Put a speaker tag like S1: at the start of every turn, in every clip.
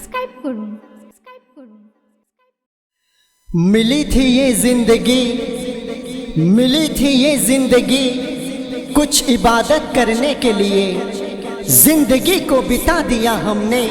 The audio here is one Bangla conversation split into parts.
S1: সাবস্ক্রাইব করুন।
S2: मिली थी ये जिंदगी, मिली थी ये जिंदगी कुछ इबादत करने के लिए। जिंदगी को बिता दिया हमने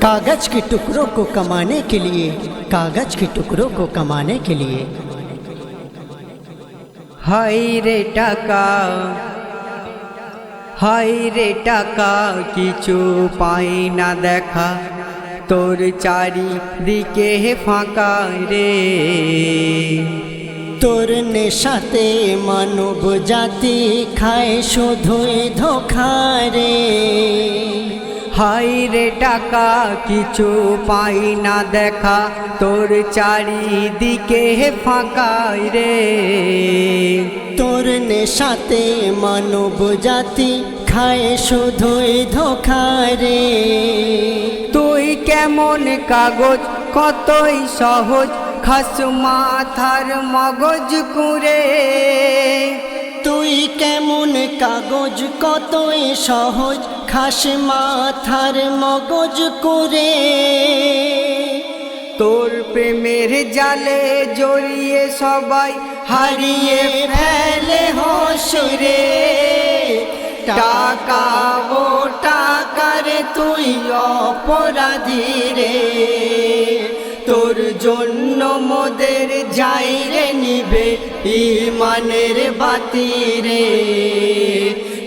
S2: कागज के टुकड़ों को कमाने के लिए, कागज के टुकड़ों को कमाने के लिए।
S3: हाय रे टाका, हाय रे टाका किछु पाई ना देखा, তোর চারিদিকে ফাঁকা রে।
S2: তোর নেশাতে মানব জাতি খায় শুধুই ধোঁকা রে।
S3: হাই রে টাকা কিছু পাই না দেখা, তোর চারিদিকে ফাঁকা রে।
S2: তোর নেশাতে মানব জাতি খায় শুধুই ধোঁকা রে।
S3: তুই কেমন কাগজ কতই সহজ, খাস মাথার মগজ কুঁড়ে।
S2: তুই কেমন কাগজ কতই সহজ, খাস মাথার মগজ করে।
S3: তোর প্রেমের জালে জড়িয়ে সবাই হারিয়ে ফেলে হোশ রে।
S2: টাকা ও টাকার তুই অপরাধী রে। তোর জন্য মোদের যাই রে নিবে ইমানের বাতি রে।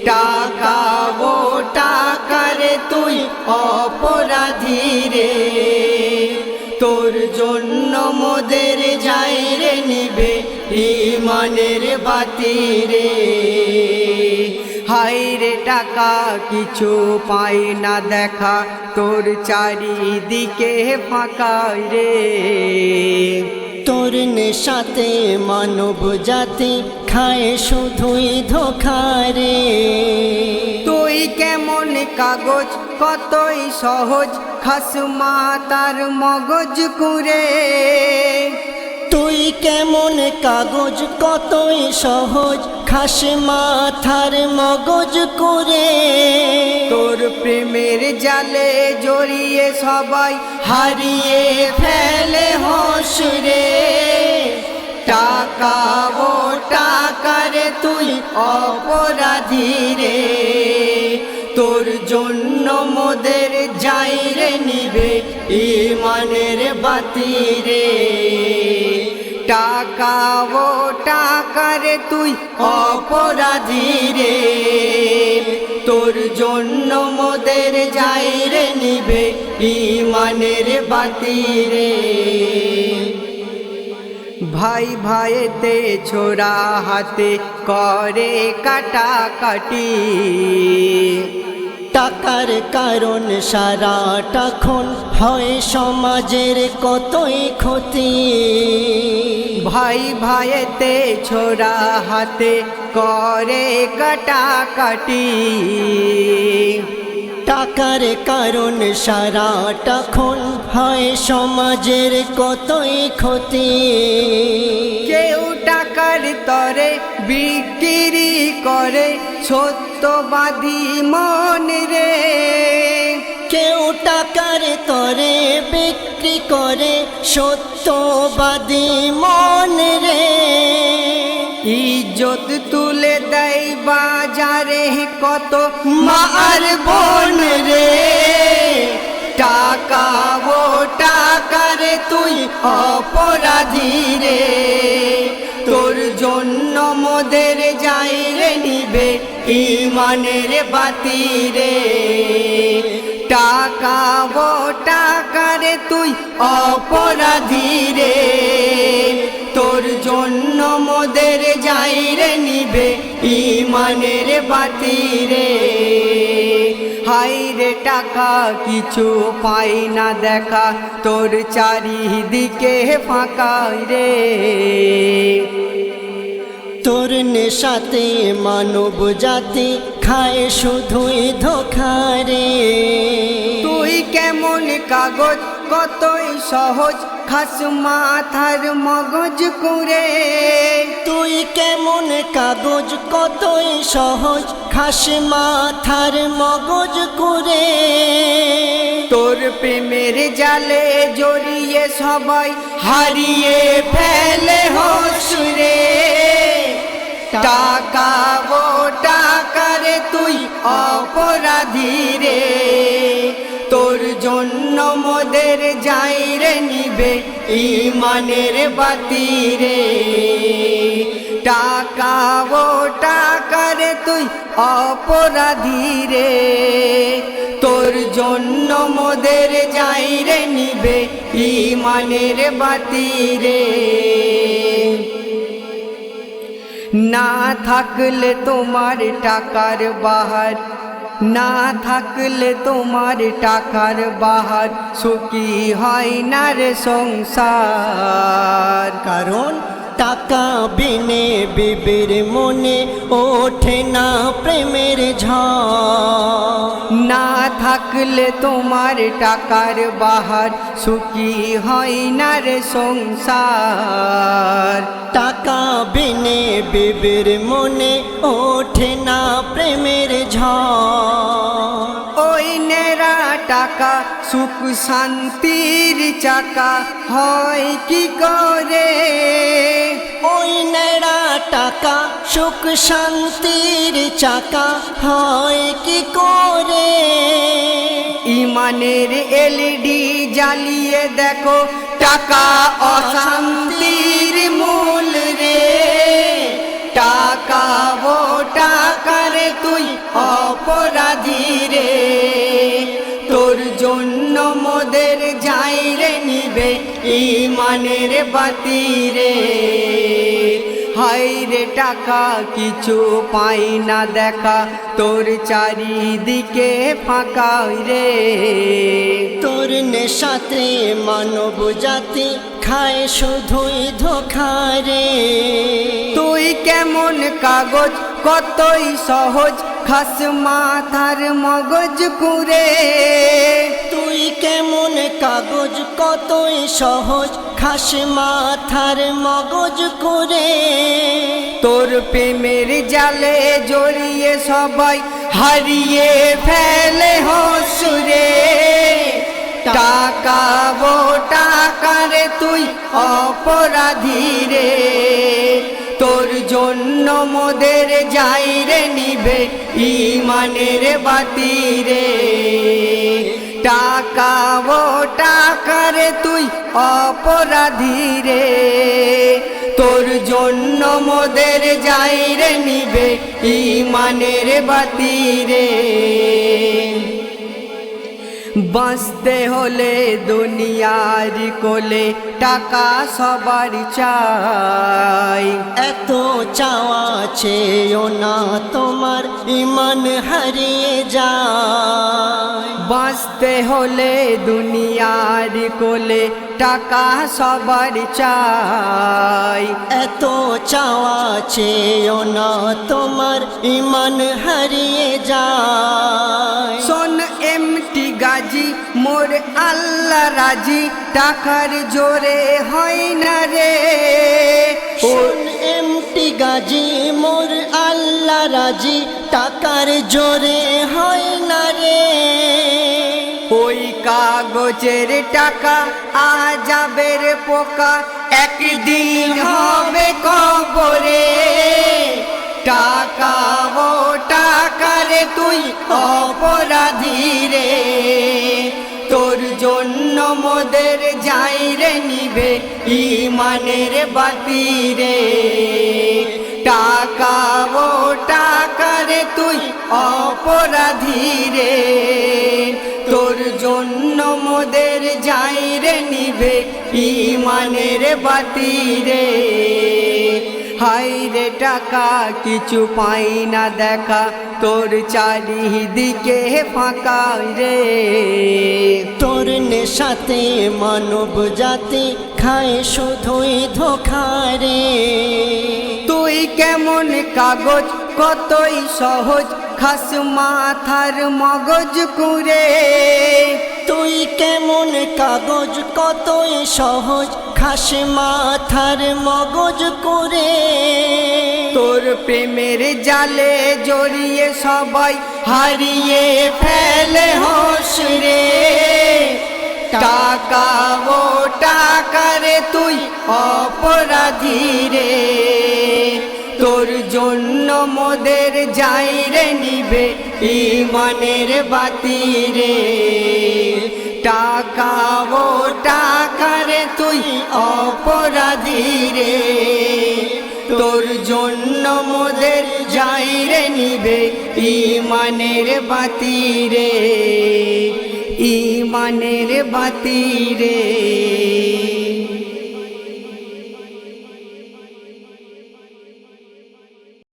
S2: টাকা ও টাকার তুই অপরাধী রে। তোর জন্য মোদের যাই রে নিবে ইমানের বাতি রে।
S3: হাই রে টাকা কিছু পাই না দেখা, তোর চারিদিকে ফাঁকা রে।
S2: তোর নেশাতে মানব জাতি খায় শুধুই ধোঁকা রে।
S3: তুই কেমন কাগজ কতই সহজ, খাস মাতার মগজ কুঁড়ে।
S2: তুই কেমন কাগজ কতই সহজ, খাস মাথার মগজ করে।
S3: তোর প্রেমের জালে জড়িয়ে সবাই
S2: হারিয়ে ফেলে হোশ রে। টাকা ও টাকার তুই অপরাধী রে। তোর জন্য মোদের যাই রে নিবে ইমানের বাতি রে।
S3: টাকা ও টাকার তুই
S2: অপরাধী রে। তোর জন্য মোদের যাই রে নিবে ইমানের বাতি রে।
S3: ভাই ভাইতে ছোড়া হাতে করে কাটাকাটি।
S2: টাকার কারণ সারাটা খুন হয় সমাজের কতই ক্ষতি।
S3: ভাই ভাইতে ছোড়া হাতে করে কাটাকাটি।
S2: টাকার কারণ সারাটা খুন হয় সমাজের কতই ক্ষতি।
S3: কেউ টাকার তরে বিক্রি করে সত্যবাদী মন রে।
S2: কেউ টাকার তরে বিক্রি করে সত্যবাদী মন রে।
S3: ইজ্জত তুলে দেয় বাজারে কত
S2: মা আর বোন রে। টাকা ও টাকার তুই অপরাধী রে। তোর জন্য মোদের যাই রে নিবে ইমানের বাতি রে। টাকা ও টাকার তুই অপরাধী রে। তোর জন্য মোদের যাই রে নিবে ইমানের বাতি রে। হাই রে টাকা কিছু পাই না দেখা, তোর চারিদিকে ফাঁকা রে। তোর নেশাতে মানব জাতি খায় শুধুই ধোঁকা রে।
S3: তুই কেমন কাগজ কতই সহজ খাস মাথার মগজ কুরে
S2: তুই কেমন কাগজ কতই সহজ খাস মাথার মগজ করে
S3: তোর প্রেমের জালে জড়িয়ে সবাই হারিয়ে ফেলে হোশ রে টাকা ও টাকারে তুই অপরাধী রে তোর জন্য মোদের যাই রে নিবে ইমানের বাতি রে টাকা ও টাকারে তুই অপরাধী রে তোর জন্য মোদের যাই রে নিবে ইমানের বাতি রে না থাকলে তোমার টাকার বাহার না থাকলে তোমার টাকার বাহার সুখী হয় না রে সংসার
S2: কারণ টাকা বিনে বিবির মনে ওঠে না প্রেমের ঝড়
S3: না থাকলে তোমার টাকার বাহার সুখী হয় না রে সংসার
S2: টাকা বিনে বিবির মনে ওঠে না প্রেমের ঝড়
S3: ওই নেরা টাকা সুখ শান্তির চাকা হয় কি করে
S2: ওই নেড়া টাকা সুখ শান্তির চাকা হয় কি করে
S3: ইমানের এলইডি জ্বালিয়ে দেখো টাকা অশান্তির মূল রে টাকা ও টাকারে তুই অপরাধী রে তোর জন্য মোদের যাই রে নিবে ইমানের বাতি রে হাই রে টাকা কিছু পাই না দেখা তোর চারিদিকে ফাঁকা রে
S2: তোর নেশাতে মানব জাতি খায় শুধুই ধোঁকা রে
S3: তুই কেমন কাগজ কতই সহজ খাস মাথার মগজ কুরে
S2: তুই কেমন কাগজ কতই সহজ খাস মাথার মগজ করে
S3: তোর প্রেমের জালে জড়িয়ে সবাই হারিয়ে ফেলে হোশ রে টাকা ও টাকারে তুই অপরাধী রে তোর জন্য মোদের যাই রে নিবে ইমানের বাতি রে টাকা ও টাকারে তুই অপরাধী রে তোর জন্য মোদের যাই রে নিবে ইমানের বাতি রে বাঁচতে হলে দুনিয়ার কোলে টাকা সবার চাই
S2: এত চাওয়া চেয়েও না তোমার ইমান হারিয়ে যায়
S3: বাঁচতে হলে দুনিয়ার কোলে টাকা সবার চাই
S2: এত চাওয়া চেয়েও না তোমার ইমান হারিয়ে যায়
S3: শোন এমটি গাজী মোর আল্লাহ রাজি টাকার জোরে হয় না রে
S2: শোন এমটি গাজী মোর আল্লাহ রাজি টাকার জোরে হয় না রে
S3: ওই কাগজের টাকা আজাবের পোকা একদিন হবে কবরে টাকা ও টাকারে তুই অপরাধী রে তোর জন্য মোদের যাই রে নিবে ইমানের বাতি রে টাকা ও টাকারে তুই অপরাধী রে তোর জন্য মোদের যাই রে নিবে ইমানের বাতি রে হাই রে টাকা কিছু পাই না দেখা তোর চারিদিকে ফাঁকা রে
S2: তোর নেশাতে মানব জাতি খায় শুধুই ধোঁকা রে
S3: তুই কেমন কাগজ কতই সহজ খাস মাথার মগজ কুরে
S2: তুই কেমন কাগজ কতই সহজ খাসে মাথার মগজ করে।
S3: তোর প্রেমের জালে জড়িয়ে সবাই হারিয়ে ফেলে হোশ রে। টাকা ও টাকারে তুই অপরাধী রে। তোর জন্য মোদের যাই রে নিবে ইমানের বাতি রে। টাকা ও টাকারে তুই অপরাধী রে। তোর জন্য মোদের যাই রে নিবে ইমানের বাতি রে। ইমানের বাতি রে।